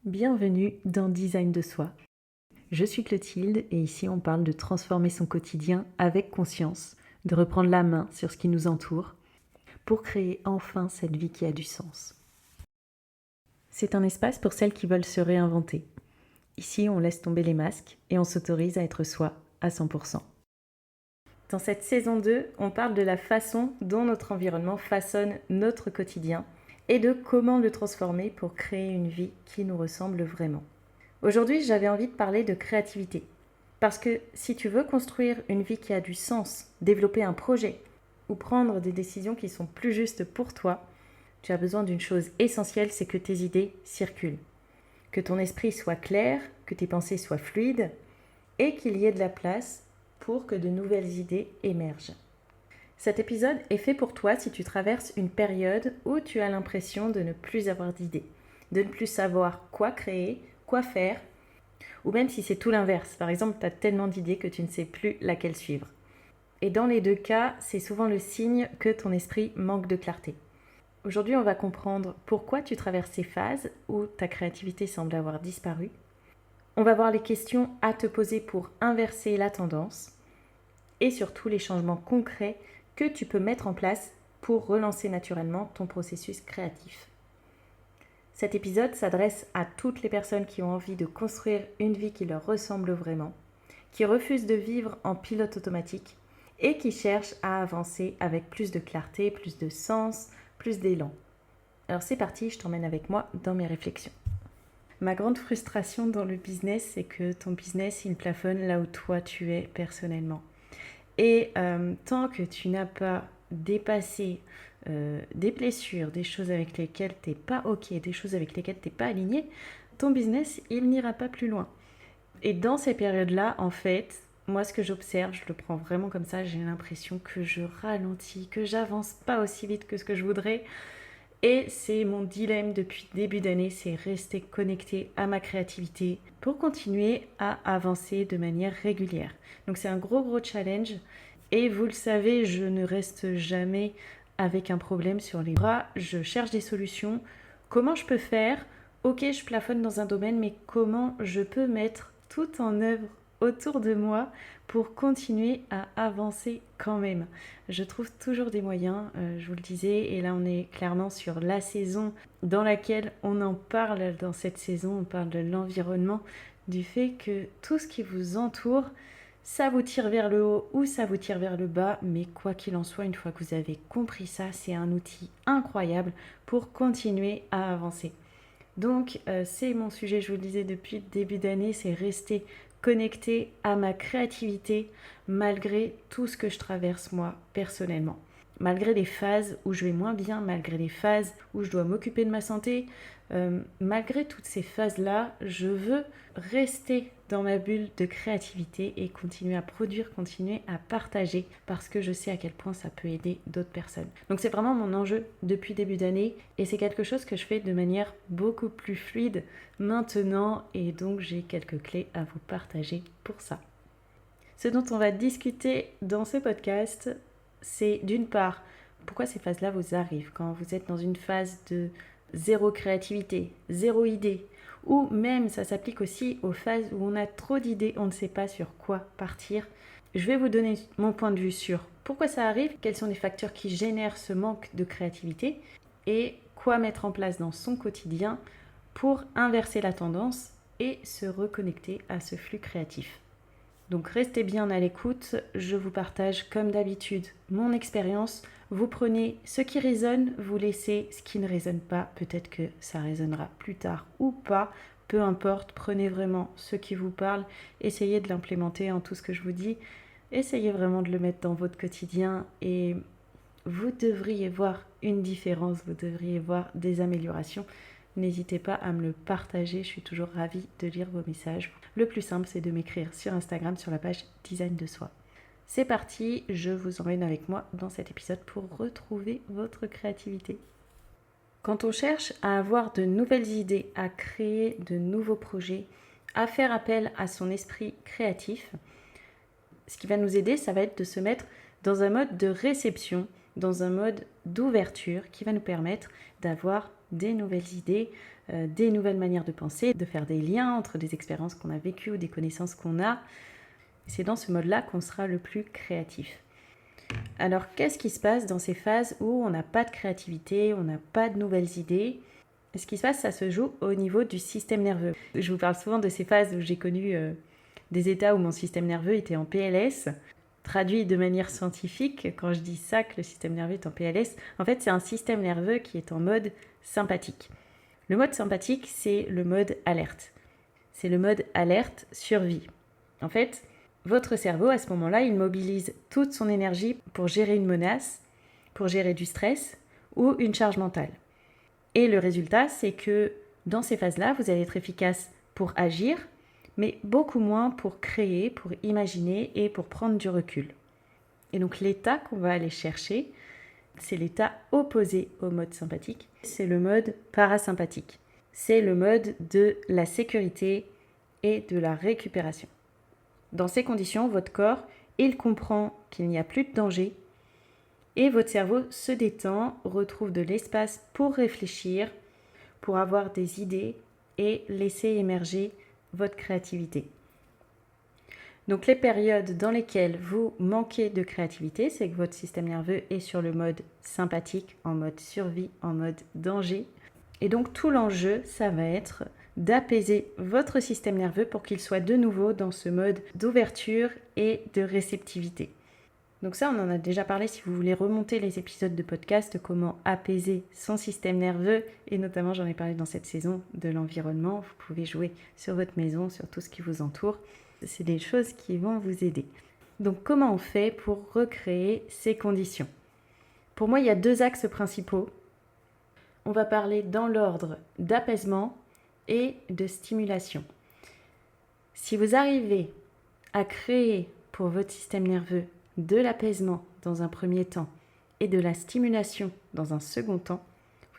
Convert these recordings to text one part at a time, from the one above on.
Bienvenue dans Design de soi. Je suis Clotilde et ici on parle de transformer son quotidien avec conscience, de reprendre la main sur ce qui nous entoure pour créer enfin cette vie qui a du sens. C'est un espace pour celles qui veulent se réinventer. Ici on laisse tomber les masques et on s'autorise à être soi à 100%. Dans cette saison 2, on parle de la façon dont notre environnement façonne notre quotidien et de comment le transformer pour créer une vie qui nous ressemble vraiment. Aujourd'hui, j'avais envie de parler de créativité. Parce que si tu veux construire une vie qui a du sens, développer un projet ou prendre des décisions qui sont plus justes pour toi, tu as besoin d'une chose essentielle, c'est que tes idées circulent. Que ton esprit soit clair, que tes pensées soient fluides et qu'il y ait de la place pour que de nouvelles idées émergent. Cet épisode est fait pour toi si tu traverses une période où tu as l'impression de ne plus avoir d'idées, de ne plus savoir quoi créer, quoi faire, ou même si c'est tout l'inverse. Par exemple, tu as tellement d'idées que tu ne sais plus laquelle suivre. Et dans les deux cas, c'est souvent le signe que ton esprit manque de clarté. Aujourd'hui, on va comprendre pourquoi tu traverses ces phases où ta créativité semble avoir disparu. On va voir les questions à te poser pour inverser la tendance et surtout les changements concrets que tu peux mettre en place pour relancer naturellement ton processus créatif. Cet épisode s'adresse à toutes les personnes qui ont envie de construire une vie qui leur ressemble vraiment, qui refusent de vivre en pilote automatique et qui cherchent à avancer avec plus de clarté, plus de sens, plus d'élan. Alors c'est parti, je t'emmène avec moi dans mes réflexions. Ma grande frustration dans le business, c'est que ton business, il plafonne là où toi tu es personnellement. Et tant que tu n'as pas dépassé des blessures, des choses avec lesquelles tu n'es pas OK, des choses avec lesquelles tu n'es pas aligné, ton business, il n'ira pas plus loin. Et dans ces périodes-là, en fait, moi, ce que j'observe, je le prends vraiment comme ça, j'ai l'impression que je ralentis, que j'avance pas aussi vite que ce que je voudrais. Et c'est mon dilemme depuis début d'année, c'est rester connecté à ma créativité pour continuer à avancer de manière régulière. Donc c'est un gros challenge et vous le savez, je ne reste jamais avec un problème sur les bras, je cherche des solutions. Comment je peux faire ? Ok, je plafonne dans un domaine, mais comment je peux mettre tout en œuvre autour de moi pour continuer à avancer quand même. Je trouve toujours des moyens, je vous le disais, et là on est clairement sur la saison dans laquelle on en parle dans cette saison, on parle de l'environnement, du fait que tout ce qui vous entoure, ça vous tire vers le haut ou ça vous tire vers le bas, mais quoi qu'il en soit, une fois que vous avez compris ça, c'est un outil incroyable pour continuer à avancer. Donc c'est mon sujet, je vous le disais depuis le début d'année, c'est rester connecté à ma créativité malgré tout ce que je traverse moi personnellement. Malgré les phases où je vais moins bien, malgré les phases où je dois m'occuper de ma santé, malgré toutes ces phases-là, je veux rester dans ma bulle de créativité et continuer à produire, continuer à partager parce que je sais à quel point ça peut aider d'autres personnes. Donc c'est vraiment mon enjeu depuis début d'année et c'est quelque chose que je fais de manière beaucoup plus fluide maintenant et donc j'ai quelques clés à vous partager pour ça. Ce dont on va discuter dans ce podcast, c'est d'une part, pourquoi ces phases-là vous arrivent quand vous êtes dans une phase de zéro créativité, zéro idée, ou même ça s'applique aussi aux phases où on a trop d'idées, on ne sait pas sur quoi partir. Je vais vous donner mon point de vue sur pourquoi ça arrive, quels sont les facteurs qui génèrent ce manque de créativité et quoi mettre en place dans son quotidien pour inverser la tendance et se reconnecter à ce flux créatif. Donc restez bien à l'écoute, je vous partage comme d'habitude mon expérience. Vous prenez ce qui résonne, vous laissez ce qui ne résonne pas. Peut-être que ça résonnera plus tard ou pas. Peu importe, prenez vraiment ce qui vous parle. Essayez de l'implémenter en tout ce que je vous dis. Essayez vraiment de le mettre dans votre quotidien et vous devriez voir une différence, vous devriez voir des améliorations. N'hésitez pas à me le partager, je suis toujours ravie de lire vos messages. Le plus simple, c'est de m'écrire sur Instagram sur la page Design de soi. C'est parti, je vous emmène avec moi dans cet épisode pour retrouver votre créativité. Quand on cherche à avoir de nouvelles idées, à créer de nouveaux projets, à faire appel à son esprit créatif, ce qui va nous aider, ça va être de se mettre dans un mode de réception, dans un mode d'ouverture qui va nous permettre d'avoir des nouvelles idées, des nouvelles manières de penser, de faire des liens entre des expériences qu'on a vécues ou des connaissances qu'on a. C'est dans ce mode-là qu'on sera le plus créatif. Alors, qu'est-ce qui se passe dans ces phases où on n'a pas de créativité, on n'a pas de nouvelles idées ? Ce qui se passe, ça se joue au niveau du système nerveux. Je vous parle souvent de ces phases où j'ai connu des états où mon système nerveux était en PLS. Traduit de manière scientifique, quand je dis ça, que le système nerveux est en PLS, en fait, c'est un système nerveux qui est en mode sympathique. Le mode sympathique, c'est le mode alerte. C'est le mode alerte survie. En fait, votre cerveau, à ce moment-là, il mobilise toute son énergie pour gérer une menace, pour gérer du stress ou une charge mentale. Et le résultat, c'est que dans ces phases-là, vous allez être efficace pour agir, mais beaucoup moins pour créer, pour imaginer et pour prendre du recul. Et donc l'état qu'on va aller chercher, c'est l'état opposé au mode sympathique, c'est le mode parasympathique. C'est le mode de la sécurité et de la récupération. Dans ces conditions, votre corps, il comprend qu'il n'y a plus de danger et votre cerveau se détend, retrouve de l'espace pour réfléchir, pour avoir des idées et laisser émerger votre créativité. Donc les périodes dans lesquelles vous manquez de créativité, c'est que votre système nerveux est sur le mode sympathique, en mode survie, en mode danger. Et donc tout l'enjeu, ça va être d'apaiser votre système nerveux pour qu'il soit de nouveau dans ce mode d'ouverture et de réceptivité. Donc ça, on en a déjà parlé si vous voulez remonter les épisodes de podcast, comment apaiser son système nerveux, et notamment j'en ai parlé dans cette saison de l'environnement. Vous pouvez jouer sur votre maison, sur tout ce qui vous entoure. C'est des choses qui vont vous aider. Donc comment on fait pour recréer ces conditions ? Pour moi, il y a 2 axes principaux. On va parler dans l'ordre d'apaisement et de stimulation. Si vous arrivez à créer pour votre système nerveux de l'apaisement dans un premier temps et de la stimulation dans un second temps,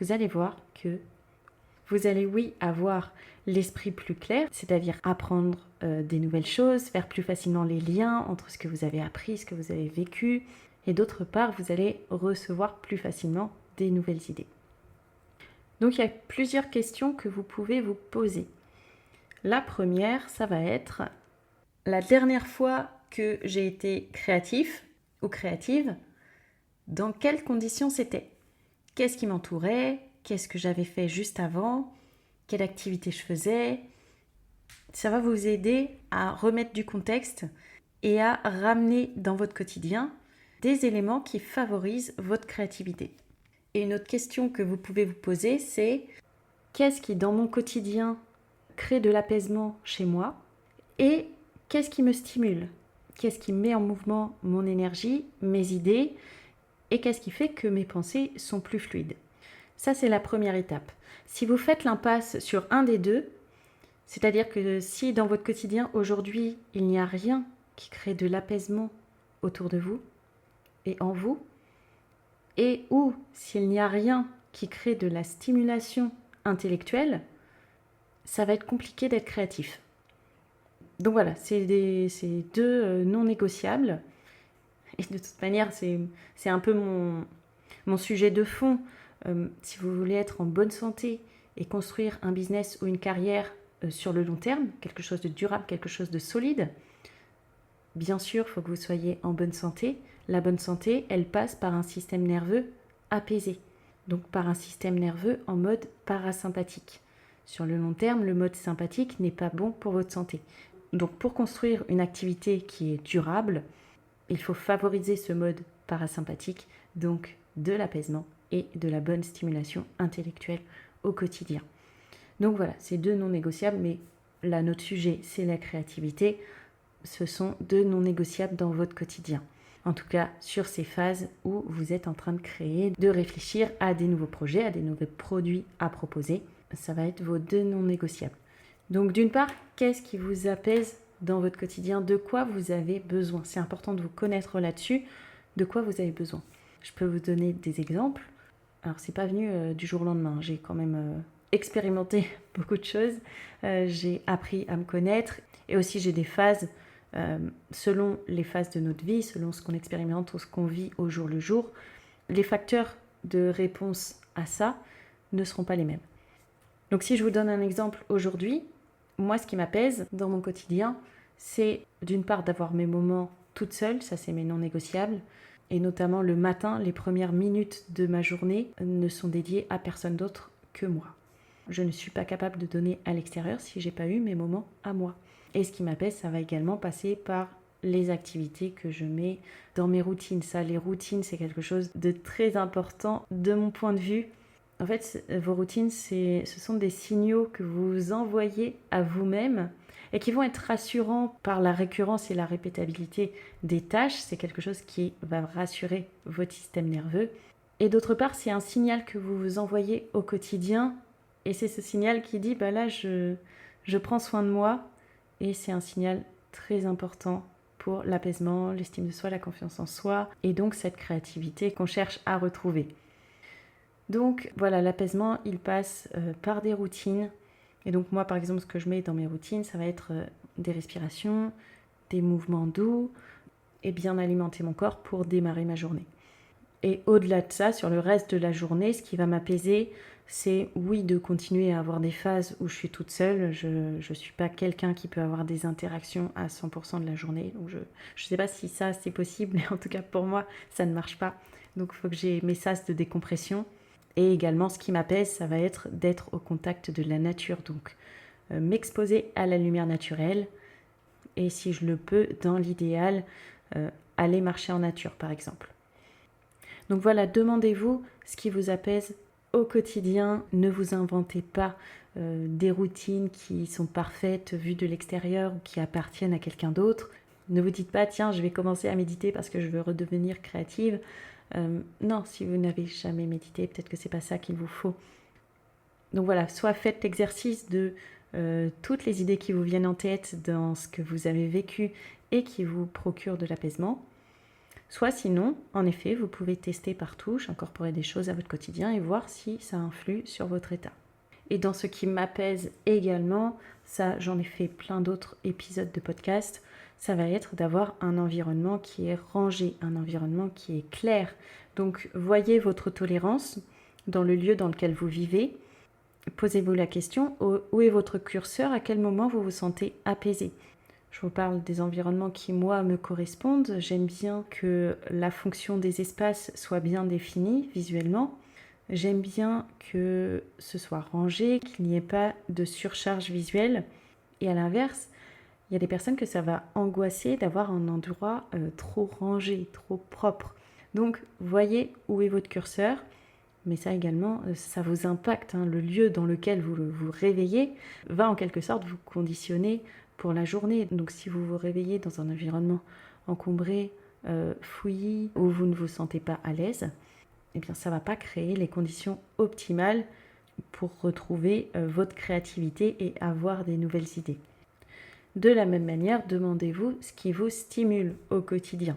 vous allez voir que vous allez, oui, avoir l'esprit plus clair, c'est-à-dire apprendre des nouvelles choses, faire plus facilement les liens entre ce que vous avez appris, ce que vous avez vécu, et d'autre part, vous allez recevoir plus facilement des nouvelles idées. Donc, il y a plusieurs questions que vous pouvez vous poser. La première, ça va être la dernière fois que j'ai été créatif ou créative, dans quelles conditions c'était ? Qu'est-ce qui m'entourait ? Qu'est-ce que j'avais fait juste avant ? Quelle activité je faisais ? Ça va vous aider à remettre du contexte et à ramener dans votre quotidien des éléments qui favorisent votre créativité. Et une autre question que vous pouvez vous poser, c'est qu'est-ce qui dans mon quotidien crée de l'apaisement chez moi et qu'est-ce qui me stimule ? Qu'est-ce qui met en mouvement mon énergie, mes idées et qu'est-ce qui fait que mes pensées sont plus fluides ? Ça, c'est la première étape. Si vous faites l'impasse sur un des deux, c'est-à-dire que si dans votre quotidien, aujourd'hui, il n'y a rien qui crée de l'apaisement autour de vous et en vous, et ou s'il n'y a rien qui crée de la stimulation intellectuelle, ça va être compliqué d'être créatif. Donc voilà, c'est 2 non négociables. Et de toute manière, c'est un peu mon sujet de fond. Si vous voulez être en bonne santé et construire un business ou une carrière sur le long terme, quelque chose de durable, quelque chose de solide, bien sûr, il faut que vous soyez en bonne santé. La bonne santé, elle passe par un système nerveux apaisé, donc par un système nerveux en mode parasympathique. Sur le long terme, le mode sympathique n'est pas bon pour votre santé. Donc pour construire une activité qui est durable, il faut favoriser ce mode parasympathique, donc de l'apaisement et de la bonne stimulation intellectuelle au quotidien. Donc voilà, c'est 2 non négociables, mais là notre sujet c'est la créativité. Ce sont 2 non négociables dans votre quotidien. En tout cas, sur ces phases où vous êtes en train de créer, de réfléchir à des nouveaux projets, à des nouveaux produits à proposer, ça va être vos 2 non négociables. Donc d'une part, qu'est-ce qui vous apaise dans votre quotidien ? De quoi vous avez besoin ? C'est important de vous connaître là-dessus, de quoi vous avez besoin. Je peux vous donner des exemples. Alors c'est pas venu du jour au lendemain, j'ai quand même expérimenté beaucoup de choses, j'ai appris à me connaître et aussi j'ai des phases selon les phases de notre vie, selon ce qu'on expérimente ou ce qu'on vit au jour le jour. Les facteurs de réponse à ça ne seront pas les mêmes. Donc si je vous donne un exemple aujourd'hui, moi ce qui m'apaise dans mon quotidien, c'est d'une part d'avoir mes moments toute seule, ça c'est mes non négociables, et notamment le matin, les premières minutes de ma journée ne sont dédiées à personne d'autre que moi. Je ne suis pas capable de donner à l'extérieur si j'ai pas eu mes moments à moi. Et ce qui m'apaise, ça va également passer par les activités que je mets dans mes routines. Ça, les routines, c'est quelque chose de très important de mon point de vue. En fait, vos routines, ce sont des signaux que vous envoyez à vous-même et qui vont être rassurants par la récurrence et la répétabilité des tâches. C'est quelque chose qui va rassurer votre système nerveux. Et d'autre part, c'est un signal que vous vous envoyez au quotidien. Et c'est ce signal qui dit, là, je prends soin de moi. Et c'est un signal très important pour l'apaisement, l'estime de soi, la confiance en soi. Et donc cette créativité qu'on cherche à retrouver. Donc voilà, l'apaisement, il passe par des routines. Et donc moi, par exemple, ce que je mets dans mes routines, ça va être des respirations, des mouvements doux et bien alimenter mon corps pour démarrer ma journée. Et au-delà de ça, sur le reste de la journée, ce qui va m'apaiser, c'est oui de continuer à avoir des phases où je suis toute seule. Je ne suis pas quelqu'un qui peut avoir des interactions à 100% de la journée. Donc je ne sais pas si ça c'est possible, mais en tout cas pour moi, ça ne marche pas. Donc il faut que j'ai mes sas de décompression. Et également, ce qui m'apaise, ça va être d'être au contact de la nature. Donc m'exposer à la lumière naturelle. Et si je le peux, dans l'idéal, aller marcher en nature par exemple. Donc voilà, demandez-vous ce qui vous apaise au quotidien. Ne vous inventez pas des routines qui sont parfaites vues de l'extérieur ou qui appartiennent à quelqu'un d'autre. Ne vous dites pas, tiens, je vais commencer à méditer parce que je veux redevenir créative. Non, si vous n'avez jamais médité, peut-être que c'est pas ça qu'il vous faut. Donc voilà, soit faites l'exercice de toutes les idées qui vous viennent en tête dans ce que vous avez vécu et qui vous procurent de l'apaisement. Soit sinon, en effet, vous pouvez tester par touche, incorporer des choses à votre quotidien et voir si ça influe sur votre état. Et dans ce qui m'apaise également, ça j'en ai fait plein d'autres épisodes de podcast, ça va être d'avoir un environnement qui est rangé, un environnement qui est clair. Donc voyez votre tolérance dans le lieu dans lequel vous vivez. Posez-vous la question, où est votre curseur, à quel moment vous vous sentez apaisé ? Je vous parle des environnements qui, moi, me correspondent. J'aime bien que la fonction des espaces soit bien définie visuellement. J'aime bien que ce soit rangé, qu'il n'y ait pas de surcharge visuelle. Et à l'inverse, il y a des personnes que ça va angoisser d'avoir un endroit trop rangé, trop propre. Donc, voyez où est votre curseur. Mais ça également, ça vous impacte. Le lieu dans lequel vous vous réveillez va en quelque sorte vous conditionner pour la journée. Donc si vous vous réveillez dans un environnement encombré, fouillis, où vous ne vous sentez pas à l'aise, eh bien ça ne va pas créer les conditions optimales pour retrouver votre créativité et avoir des nouvelles idées. De la même manière, demandez-vous ce qui vous stimule au quotidien.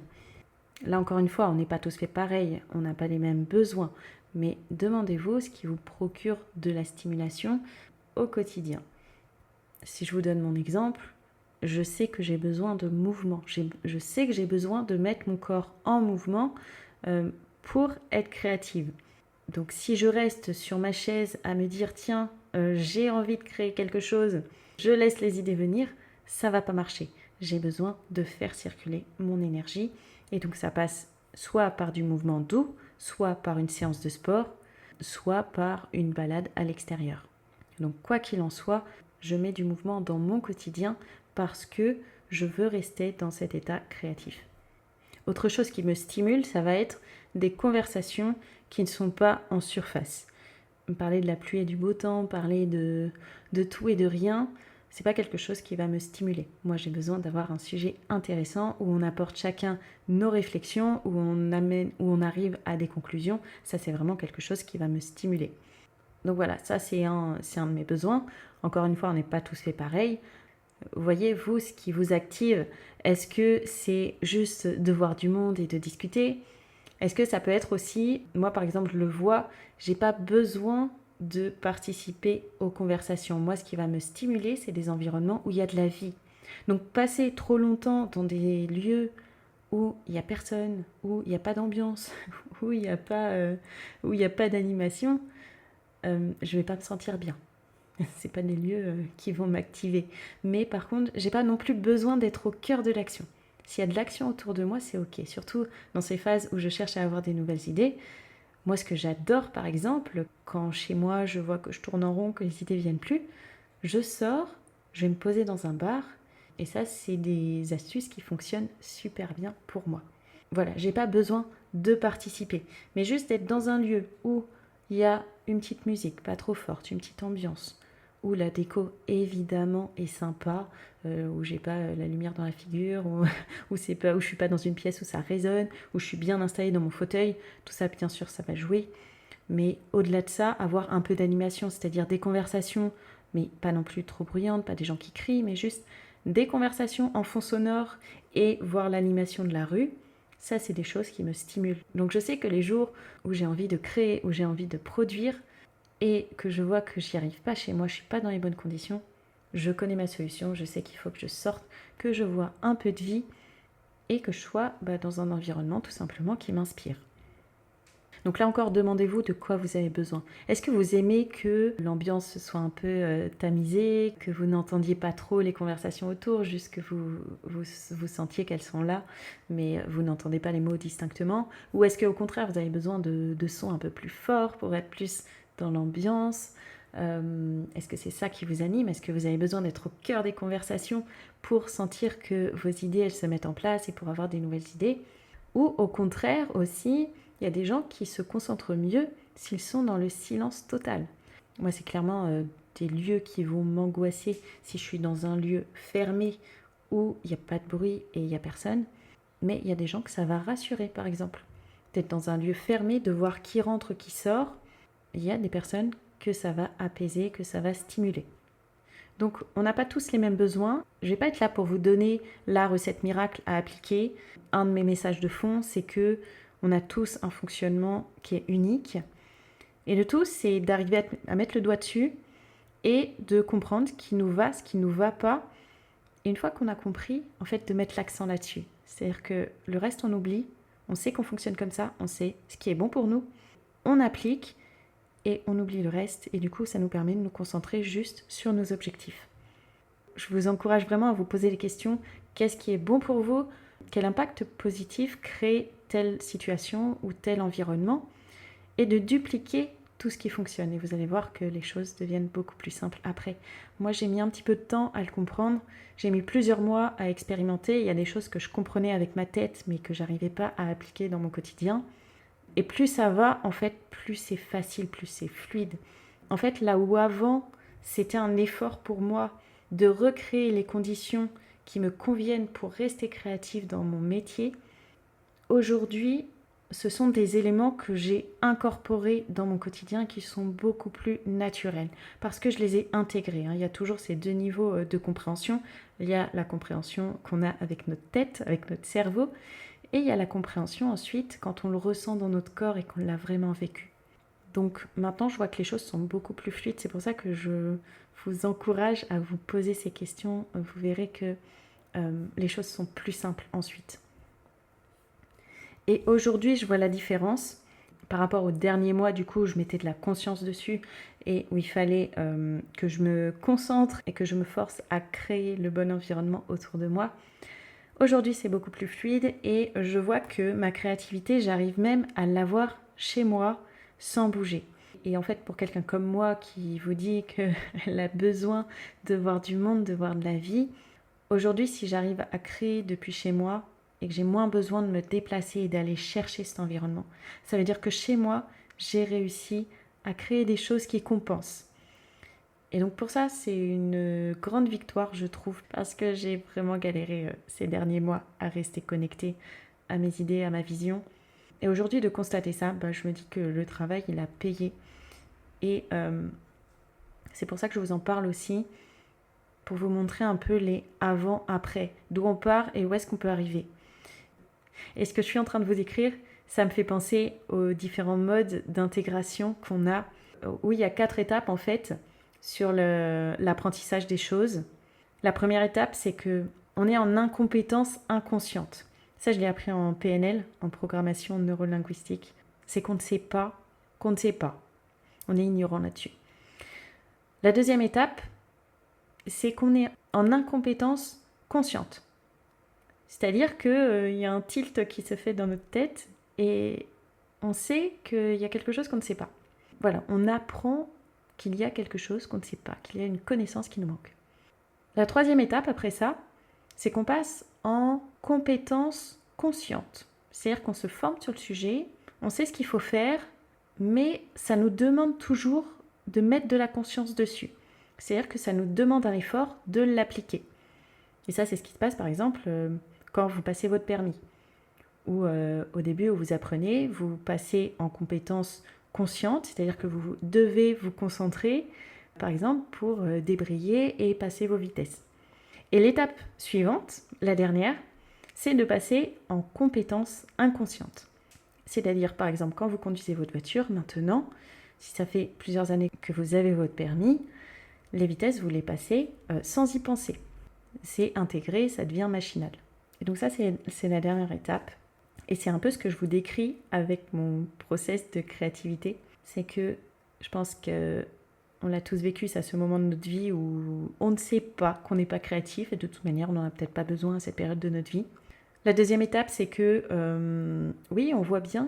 Là encore une fois, on n'est pas tous fait pareil, on n'a pas les mêmes besoins, mais demandez-vous ce qui vous procure de la stimulation au quotidien. Si je vous donne mon exemple, je sais que j'ai besoin de mouvement. Je sais que j'ai besoin de mettre mon corps en mouvement pour être créative. Donc si je reste sur ma chaise à me dire tiens, j'ai envie de créer quelque chose, je laisse les idées venir, ça va pas marcher. J'ai besoin de faire circuler mon énergie et donc ça passe soit par du mouvement doux, soit par une séance de sport, soit par une balade à l'extérieur. Donc quoi qu'il en soit, je mets du mouvement dans mon quotidien parce que je veux rester dans cet état créatif. Autre chose qui me stimule, ça va être des conversations qui ne sont pas en surface. Parler de la pluie et du beau temps, parler de tout et de rien, c'est pas quelque chose qui va me stimuler. Moi, j'ai besoin d'avoir un sujet intéressant où on apporte chacun nos réflexions, où on arrive à des conclusions. Ça, c'est vraiment quelque chose qui va me stimuler. Donc voilà, ça c'est un de mes besoins. Encore une fois, on n'est pas tous fait pareil. Voyez, vous, ce qui vous active, est-ce que c'est juste de voir du monde et de discuter ? Est-ce que ça peut être aussi, moi par exemple, je le vois, j'ai pas besoin de participer aux conversations. Moi, ce qui va me stimuler, c'est des environnements où il y a de la vie. Donc passer trop longtemps dans des lieux où il n'y a personne, où il n'y a pas d'ambiance, où il n'y a pas d'animation, je ne vais pas me sentir bien. C'est pas des lieux qui vont m'activer. Mais par contre, j'ai pas non plus besoin d'être au cœur de l'action. S'il y a de l'action autour de moi, c'est ok. Surtout dans ces phases où je cherche à avoir des nouvelles idées. Moi, ce que j'adore, par exemple, quand chez moi, je vois que je tourne en rond, que les idées viennent plus, je sors, je vais me poser dans un bar. Et ça, c'est des astuces qui fonctionnent super bien pour moi. Voilà, j'ai pas besoin de participer. Mais juste d'être dans un lieu où il y a une petite musique, pas trop forte, une petite ambiance, où la déco évidemment est sympa, où j'ai pas la lumière dans la figure, où c'est pas, où je suis pas dans une pièce où ça résonne, où je suis bien installée dans mon fauteuil, tout ça bien sûr ça va jouer. Mais au-delà de ça, avoir un peu d'animation, c'est-à-dire des conversations, mais pas non plus trop bruyantes, pas des gens qui crient, mais juste des conversations en fond sonore et voir l'animation de la rue, ça c'est des choses qui me stimulent. Donc je sais que les jours où j'ai envie de créer, où j'ai envie de produire, et que je vois que j'y arrive pas chez moi, je suis pas dans les bonnes conditions, je connais ma solution, je sais qu'il faut que je sorte, que je vois un peu de vie et que je sois dans un environnement tout simplement qui m'inspire. Donc là encore, demandez-vous de quoi vous avez besoin. Est-ce que vous aimez que l'ambiance soit un peu tamisée, que vous n'entendiez pas trop les conversations autour, juste que vous sentiez qu'elles sont là, mais vous n'entendez pas les mots distinctement? Ou est-ce qu'au contraire, vous avez besoin de sons un peu plus forts pour être plus dans l'ambiance? Est-ce que c'est ça qui vous anime? Est-ce que vous avez besoin d'être au cœur des conversations pour sentir que vos idées, elles se mettent en place et pour avoir des nouvelles idées? Ou au contraire aussi, il y a des gens qui se concentrent mieux s'ils sont dans le silence total. Moi, c'est clairement des lieux qui vont m'angoisser si je suis dans un lieu fermé où il n'y a pas de bruit et il n'y a personne. Mais il y a des gens que ça va rassurer, par exemple. D'être dans un lieu fermé, de voir qui rentre, qui sort. Il y a des personnes que ça va apaiser, que ça va stimuler. Donc, on n'a pas tous les mêmes besoins. Je ne vais pas être là pour vous donner la recette miracle à appliquer. Un de mes messages de fond, c'est que on a tous un fonctionnement qui est unique. Et le tout, c'est d'arriver à mettre le doigt dessus et de comprendre ce qui nous va, ce qui ne nous va pas. Et une fois qu'on a compris, en fait, de mettre l'accent là-dessus. C'est-à-dire que le reste, on oublie. On sait qu'on fonctionne comme ça. On sait ce qui est bon pour nous. On applique et on oublie le reste. Et du coup, ça nous permet de nous concentrer juste sur nos objectifs. Je vous encourage vraiment à vous poser les questions. Qu'est-ce qui est bon pour vous? Quel impact positif crée telle situation ou tel environnement? Et de dupliquer tout ce qui fonctionne. Et vous allez voir que les choses deviennent beaucoup plus simples après. Moi, j'ai mis un petit peu de temps à le comprendre. J'ai mis plusieurs mois à expérimenter. Il y a des choses que je comprenais avec ma tête, mais que j'arrivais pas à appliquer dans mon quotidien. Et plus ça va, en fait, plus c'est facile, plus c'est fluide. En fait, là où avant, c'était un effort pour moi de recréer les conditions qui me conviennent pour rester créative dans mon métier, aujourd'hui, ce sont des éléments que j'ai incorporés dans mon quotidien qui sont beaucoup plus naturels parce que je les ai intégrés. Il y a toujours ces deux niveaux de compréhension. Il y a la compréhension qu'on a avec notre tête, avec notre cerveau, et il y a la compréhension ensuite quand on le ressent dans notre corps et qu'on l'a vraiment vécu. Donc maintenant, je vois que les choses sont beaucoup plus fluides. C'est pour ça que je vous encourage à vous poser ces questions. Vous verrez que les choses sont plus simples ensuite. Et aujourd'hui, je vois la différence par rapport au dernier mois, du coup, où je mettais de la conscience dessus et où il fallait que je me concentre et que je me force à créer le bon environnement autour de moi. Aujourd'hui, c'est beaucoup plus fluide et je vois que ma créativité, j'arrive même à l'avoir chez moi sans bouger. Et en fait, pour quelqu'un comme moi qui vous dit qu'elle a besoin de voir du monde, de voir de la vie, aujourd'hui, si j'arrive à créer depuis chez moi et que j'ai moins besoin de me déplacer et d'aller chercher cet environnement, ça veut dire que chez moi, j'ai réussi à créer des choses qui compensent. Et donc pour ça, c'est une grande victoire, je trouve, parce que j'ai vraiment galéré ces derniers mois à rester connectée à mes idées, à ma vision. Et aujourd'hui, de constater ça, je me dis que le travail, il a payé. Et c'est pour ça que je vous en parle aussi, pour vous montrer un peu les avant-après, d'où on part et où est-ce qu'on peut arriver. Et ce que je suis en train de vous décrire, ça me fait penser aux différents modes d'intégration qu'on a, où il y a 4 étapes en fait, sur l'apprentissage des choses. La première étape, c'est qu'on est en incompétence inconsciente. Ça, je l'ai appris en PNL, en programmation neurolinguistique. C'est qu'on ne sait pas qu'on ne sait pas. On est ignorant là-dessus. La deuxième étape, c'est qu'on est en incompétence consciente. C'est-à-dire qu'il y a un tilt qui se fait dans notre tête et on sait qu'il y a quelque chose qu'on ne sait pas. Voilà, on apprend qu'il y a quelque chose qu'on ne sait pas, qu'il y a une connaissance qui nous manque. La troisième étape après ça, c'est qu'on passe en compétence consciente. C'est-à-dire qu'on se forme sur le sujet, on sait ce qu'il faut faire, mais ça nous demande toujours de mettre de la conscience dessus. C'est-à-dire que ça nous demande un effort de l'appliquer. Et ça, c'est ce qui se passe par exemple quand vous passez votre permis. Ou au début où vous apprenez, vous passez en compétence consciente, c'est-à-dire que vous devez vous concentrer, par exemple, pour débrayer et passer vos vitesses. Et l'étape suivante, la dernière, c'est de passer en compétence inconsciente. C'est-à-dire, par exemple, quand vous conduisez votre voiture, maintenant, si ça fait plusieurs années que vous avez votre permis, les vitesses, vous les passez sans y penser. C'est intégré, ça devient machinal. Et donc ça, c'est la dernière étape. Et c'est un peu ce que je vous décris avec mon process de créativité. C'est que je pense qu'on l'a tous vécu, c'est à ce moment de notre vie où on ne sait pas qu'on n'est pas créatif et de toute manière, on n'en a peut-être pas besoin à cette période de notre vie. La deuxième étape, c'est que oui, on voit bien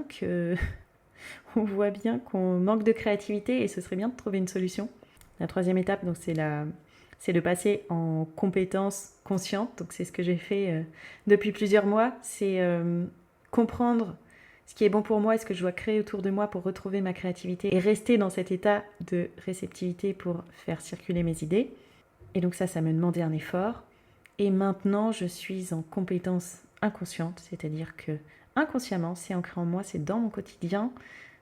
qu'on manque de créativité et ce serait bien de trouver une solution. La troisième étape, donc c'est de passer en compétence consciente. Donc c'est ce que j'ai fait depuis plusieurs mois. C'est comprendre ce qui est bon pour moi et ce que je dois créer autour de moi pour retrouver ma créativité et rester dans cet état de réceptivité pour faire circuler mes idées. Et donc ça me demandait un effort. Et maintenant, je suis en compétence inconsciente, c'est-à-dire que inconsciemment, c'est ancré en moi, c'est dans mon quotidien.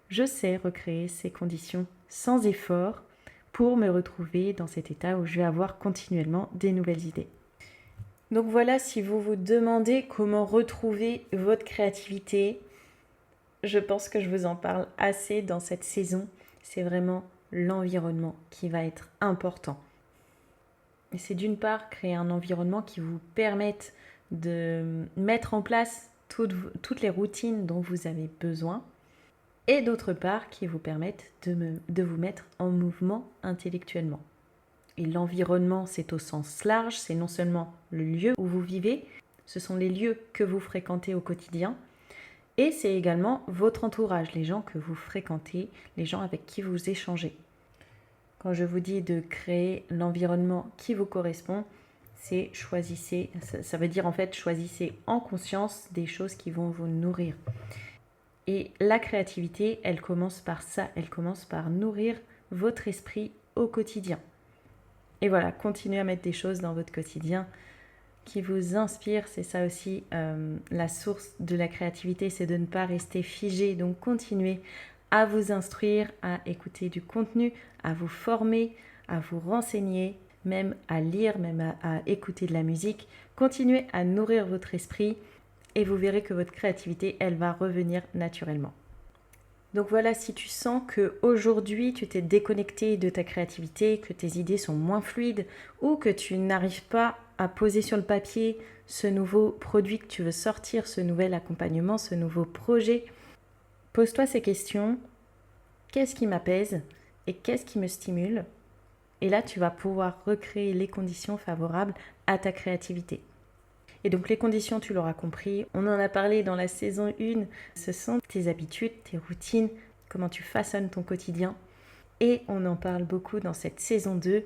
Je sais recréer ces conditions sans effort pour me retrouver dans cet état où je vais avoir continuellement des nouvelles idées. Donc voilà, si vous vous demandez comment retrouver votre créativité, je pense que je vous en parle assez dans cette saison. C'est vraiment l'environnement qui va être important. Et c'est d'une part créer un environnement qui vous permette de mettre en place toutes les routines dont vous avez besoin et d'autre part qui vous permettent de vous mettre en mouvement intellectuellement. Et l'environnement, c'est au sens large, c'est non seulement le lieu où vous vivez, ce sont les lieux que vous fréquentez au quotidien, et c'est également votre entourage, les gens que vous fréquentez, les gens avec qui vous échangez. Quand je vous dis de créer l'environnement qui vous correspond, c'est choisissez, ça veut dire en fait choisissez en conscience des choses qui vont vous nourrir. Et la créativité, elle commence par ça, elle commence par nourrir votre esprit au quotidien. Et voilà, continuez à mettre des choses dans votre quotidien qui vous inspirent. C'est ça aussi la source de la créativité, c'est de ne pas rester figé. Donc continuez à vous instruire, à écouter du contenu, à vous former, à vous renseigner, même à lire, même à écouter de la musique. Continuez à nourrir votre esprit et vous verrez que votre créativité, elle va revenir naturellement. Donc voilà, si tu sens qu'aujourd'hui tu t'es déconnecté de ta créativité, que tes idées sont moins fluides ou que tu n'arrives pas à poser sur le papier ce nouveau produit que tu veux sortir, ce nouvel accompagnement, ce nouveau projet, pose-toi ces questions. Qu'est-ce qui m'apaise et qu'est-ce qui me stimule? Et là, tu vas pouvoir recréer les conditions favorables à ta créativité. Et donc les conditions, tu l'auras compris, on en a parlé dans la saison 1, ce sont tes habitudes, tes routines, comment tu façonnes ton quotidien. Et on en parle beaucoup dans cette saison 2,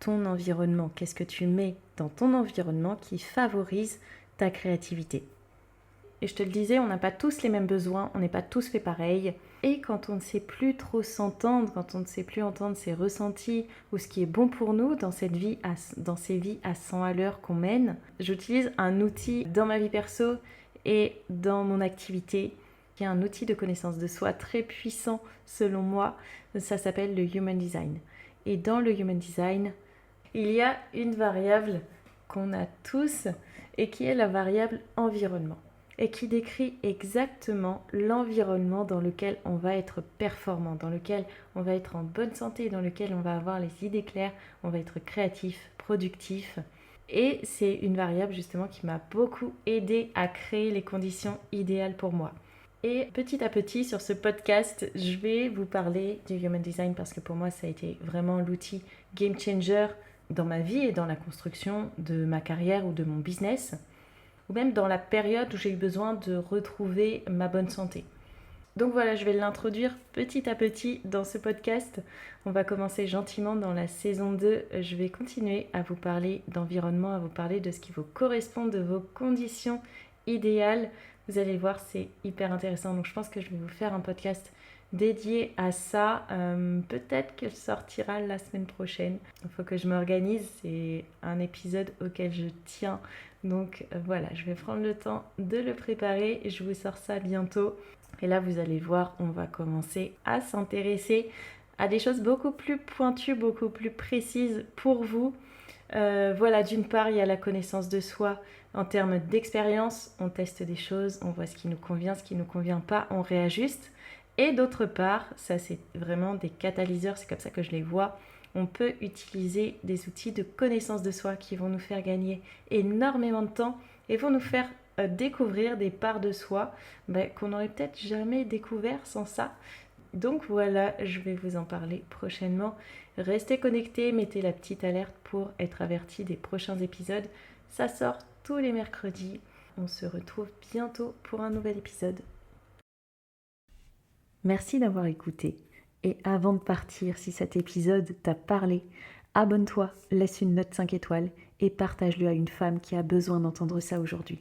ton environnement. Qu'est-ce que tu mets dans ton environnement qui favorise ta créativité? Et je te le disais, on n'a pas tous les mêmes besoins, on n'est pas tous fait pareil. Et quand on ne sait plus trop s'entendre, quand on ne sait plus entendre ses ressentis ou ce qui est bon pour nous dans ces vies à 100 à l'heure qu'on mène, j'utilise un outil dans ma vie perso et dans mon activité qui est un outil de connaissance de soi très puissant selon moi. Ça s'appelle le Human Design. Et dans le Human Design, il y a une variable qu'on a tous et qui est la variable environnement, et qui décrit exactement l'environnement dans lequel on va être performant, dans lequel on va être en bonne santé, dans lequel on va avoir les idées claires, on va être créatif, productif. Et c'est une variable justement qui m'a beaucoup aidé à créer les conditions idéales pour moi. Et petit à petit sur ce podcast, je vais vous parler du Human Design parce que pour moi ça a été vraiment l'outil game changer dans ma vie et dans la construction de ma carrière ou de mon business, ou même dans la période où j'ai eu besoin de retrouver ma bonne santé. Donc voilà, je vais l'introduire petit à petit dans ce podcast. On va commencer gentiment dans la saison 2. Je vais continuer à vous parler d'environnement, à vous parler de ce qui vous correspond, de vos conditions idéales. Vous allez voir, c'est hyper intéressant. Donc je pense que je vais vous faire un podcast dédié à ça. Peut-être qu'il sortira la semaine prochaine. Il faut que je m'organise. C'est un épisode auquel je tiens. Donc voilà, je vais prendre le temps de le préparer. Je vous sors ça bientôt. Et là, vous allez voir, on va commencer à s'intéresser à des choses beaucoup plus pointues, beaucoup plus précises pour vous. Voilà, d'une part, il y a la connaissance de soi en termes d'expérience. On teste des choses, on voit ce qui nous convient, ce qui ne nous convient pas, on réajuste. Et d'autre part, ça c'est vraiment des catalyseurs, c'est comme ça que je les vois. On peut utiliser des outils de connaissance de soi qui vont nous faire gagner énormément de temps et vont nous faire découvrir des parts de soi qu'on n'aurait peut-être jamais découvert sans ça. Donc voilà, je vais vous en parler prochainement. Restez connectés, mettez la petite alerte pour être averti des prochains épisodes. Ça sort tous les mercredis. On se retrouve bientôt pour un nouvel épisode. Merci d'avoir écouté. Et avant de partir, si cet épisode t'a parlé, abonne-toi, laisse une note 5 étoiles et partage-le à une femme qui a besoin d'entendre ça aujourd'hui.